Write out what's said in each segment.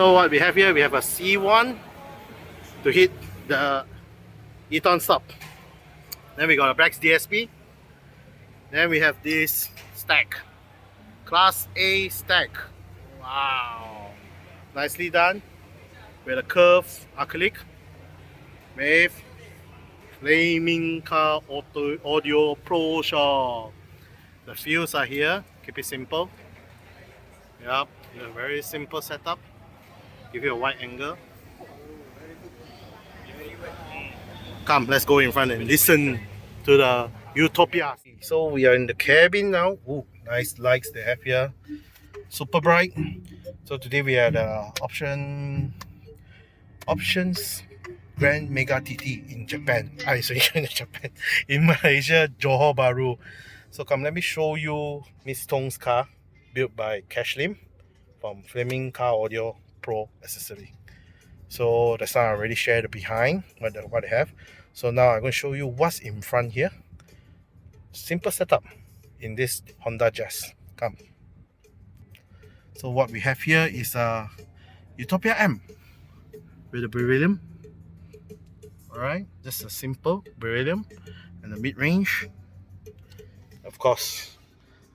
So what we have here, we have a C1 to hit the ETON stop. Then we got a Brax DSP. Then we have this STEG, Class A STEG. Wow, nicely done with a curved acrylic with Flaming Car Audio Pro Shop. The fuse are here. Keep it simple. Yep, a very simple setup. Give you a wide angle. Come, let's go in front and listen to the Utopia. So we are in the cabin now. Ooh, nice lights they have here. Super bright. So today we have the options Grand Mega TT in Japan. In Japan. In Malaysia, Johor Bahru. So come, let me show you Miss Tong's car, built by Cash Lim from Flaming Car Audio Pro Accessory. So that's how I already shared the behind what they have. So now I'm going to show you what's in front here. Simple setup in this Honda Jazz. Come. So what we have here is a Utopia M with a beryllium. Alright, just a simple beryllium and a mid-range. Of course,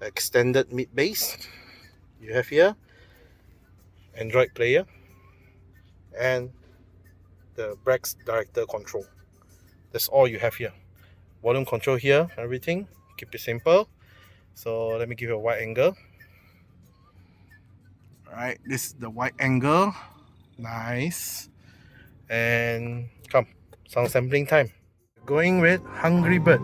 extended mid-bass. You have here Android player and the Brax director control. That's all you have here. Volume control here, everything. Keep it simple. So let me give you a wide angle. Alright, this is the wide angle. Nice. And come, sound sampling time. Going with Hungry Bird.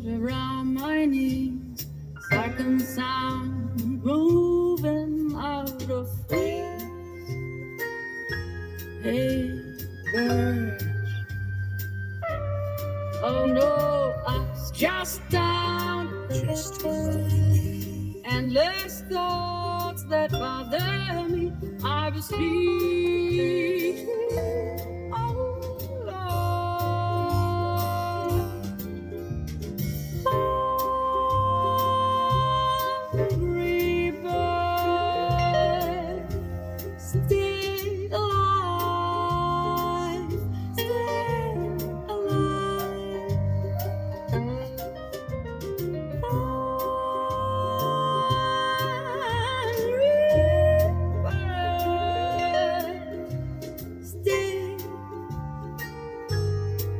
Around my knees, second sound moving out of fear. Hey, bird. Oh no, I was just down. Endless thoughts that bother me. I was sleeping. Oh Lord, hungry bird, stay alive, stay alive.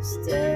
Stay